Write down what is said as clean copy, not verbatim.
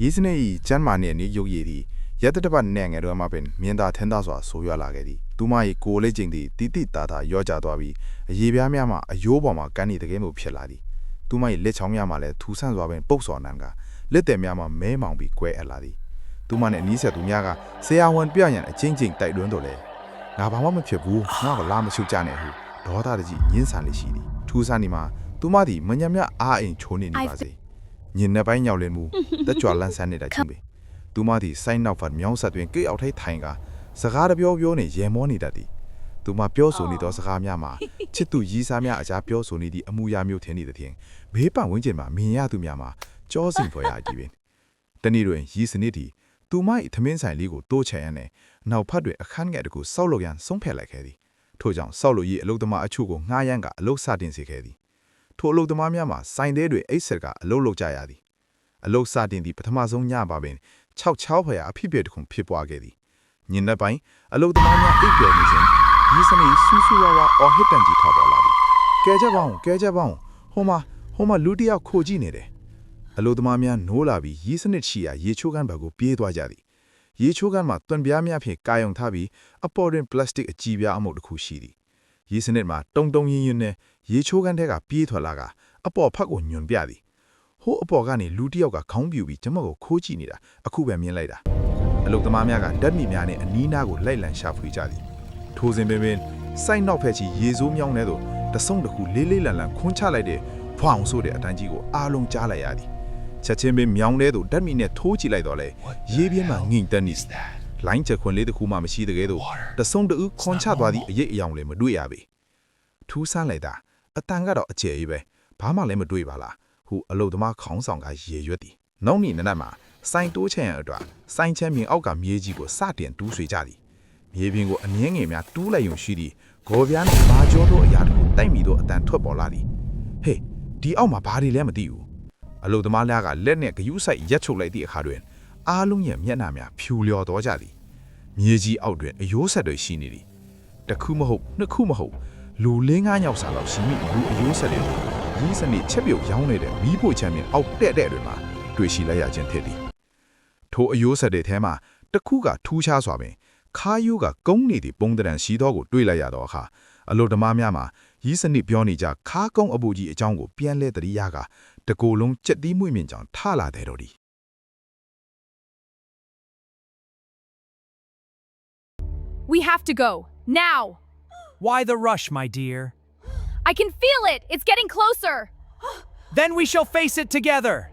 ရေးစနေဤကျမ်းမာနေနေရုပ်ရည်သည်ရက်တပတ်နဲ့ငယ်တော့မှပင်မြင်သာထင်သာစွာဆိုရွလာခဲ့သည်သူမ၏ကိုယ်လေးချိန်သည်တိတိတာတာရောကြသွားပြီးအရေးပြားများမှအယိုးပေါ်မှာကန်းနေတကယ်မှုဖြစ်လာသည်သူမ၏လက်ချောင်းများမှလည်းထူဆန့်စွာပင်ပုတ်စော်နံကလက်တယ်များမှမဲမောင်ပြီးကွဲအပ်လာသည်သူမနဲ့နီးစပ်သူများကဆရာဝန်ပြရန်အချင်းချင်းတိုက်တွန်းတော့လေငါဘာမှမဖြစ်ဘူးငါကလာမချုပ်ကြနဲ့ဟုဒေါသတကြီးညှင်းဆန်လေးရှိသည်ထူဆန်းဒီမှာသူမသည်မညံ့မြအားအိမ်ချိုးနေပါစေညင်နှစ်ပိုင်းညောက်လင်းမှုတက်ကြွလန်းဆန်းနေတာချင်းပဲသူမသည်စိုင်းနောက်ဖတ်မြောင်းဆက်တွင်ကိအောက်ထိုက်ထိုင်ကစကားတပြောပြောနေရေမောနေတတ်သည်သူမပြောဆိုနေသောစကားများမှာချစ်သူရီးစားများအကြားပြောဆိုနေသည့်အမှုရာမျိုးထင်နေသည်ဖြင့်ဘေးပတ်ဝန်းကျင်မှာမြင်ရသူများမှာကြောစင်ဖွယ်ရကြီးပင်တနည်းတွင်ရီးစနစ်သည်သူမ၏သမင်းဆိုင်လေးကိုတိုးချဲ့ရန်နဲ့နောက်ဖက်တွင်အခန်းငယ်တကူစောက်လုပ်ရန်ဆုံးဖြတ်လိုက်ခဲ့သည်ထို့ကြောင့်စောက်လုပ်ရေးအလုပ်သမားအချို့ကိုငှားရမ်းကအလုပ်စတင်စေခဲ့သည်ထိုအလုပ်သမားများမှာစိုင်သေးတွေအိတ်ဆက်ကအလုပ်လုပ်ကြရသည်အလုပ်စတင်သည့်ပထမဆုံးညပါပင်6ဖွယ်အဖြစ်ပြတခုဖြစ်ပွားခဲ့သည်ညနေပိုင်းအလုပ်သမားများအိပ်ပျော်နေစဉ်ဒီစနေဆူဆူဝါဝါအော်ဟစ်တန်ကြီးထောက်ပေါ်လာသည်ကဲကြပါဦးဟိုမှာလူတယောက်ခိုကြည့်နေတယ်အလုပ်သမားများနိုးလာပြီးရီးစနစ်ချီရာရေချိုးကန်းဘက်ကိုပြေးသွားကြသည်ရေချိုးကန်းမှာတွန်ပြားများဖြင့်ကာယုံထားပြီးအပေါ်တွင်ပလတ်စတစ်အကြည့်ပြားအမုတ်တစ်ခုရှိသည်ရေစနစ်မှာတုံရင်းနဲ့ရေချိုးကန်းထဲကပြေးထွက်လာကအပေါ်ဖက်ကိုညွန်ပြသည်ဟိုးအပေါ်ကနေလူတစ်ယောက်ကခေါင်းပြူပြီးကျမကိုခိုးကြည့်နေတာအခုပဲမြင်လိုက်တာအလုတ်သမားများကဓာတ်မီများနဲ့အနီးနားကိုလိုက်လံရှာဖွေကြသည်ထိုစဉ်ပင်စိုက်နောက်ဖက်ချီရေစိုးမြောင်းထဲသို့တဆုံတစ်ခုလေးလေးလံလံခွန်းချလိုက်တဲ့ဖွာအောင်ဆိုတဲ့အတန်းကြီးကိုအားလုံးကြားလိုက်ရသည်ချက်ချင်းပင်မြောင်းထဲသို့ဓာတ်မီနဲ့ထိုးကြည့်လိုက်တော့လေရေပြင်းမှငိမ့်တက်နေလိုင်းချက်ခွန်လေးတစ်ခုမှမရှိတဲ့ကဲသို့တဆုံတူခွန်ချသွားသည့်အရေးအယောင်လည်းမတွေ့ရပေထူးဆန်းလိုက်တာအတန်ကတော့အကျယ်ကြီးပဲဘာမှလည်းမတွေ့ပါလားဟူအလုတ်သမားခေါင်းဆောင်ကရေရွက်သည်နောက်နေ့နနက်မှာစိုင်းတိုးချဲရန်အတွက်စိုင်းချမ်းမြင်အောက်ကမြေကြီးကိုစတင်တူးဆွေကြသည်မြေပြင်ကိုအငင်းငယ်များတူးလိုက်ရုံရှိသည်ဂေါ်ပြားနဲ့ဘာကျော်တို့အရာတို့တိုက်မိတော့အတန်ထွက်ပေါ်လာသည်ဟေးဒီအောက်မှာဘာတွေလဲမသိဘူးအလုတ်သမားများကလက်နဲ့ဂယုဆိုင်ရက်ချုပ်လိုက်သည့်အခါတွင်အားလုံးရဲ့မျက်နှာများဖြူလျော်သွားကြသည်မြေကြီးအောက်တွင်အယိုးဆက်တွေရှိနေသည်တစ်ခုမဟုတ်နှစ်ခုမဟုတ်လူ၄-၅ယောက်စာလောက်ရှိမိလူအယိုးဆက်တွေရီးစနစ်ချက်ပြုတ်ရောင်းနေတဲ့မီးဖို့ချမ်းမြင်အောက်တဲ့တွေမှာတွေ့ရှိလိုက်ရခြင်းဖြစ်သည်ထိုအယိုးဆက်တွေထဲမှာတစ်ခုကထူးခြားစွာပင်ခါယိုးကကုန်းနေသည့်ပုံတံရှိသောကိုတွေ့လိုက်ရတော့အခါအလုတ်သမားများမှာရီးစနစ်ပြောနေကြခါကုန်းအပူကြီးအကြောင်းကိုပြန်လဲတရိယာကတကိုယ်လုံးကြက်သီးမွေ့မြင့်ကြောင်ထလာတဲ့တော့သည် We have to go now. Why the rush, my dear? I can feel it. It's getting closer. Then we shall face it together.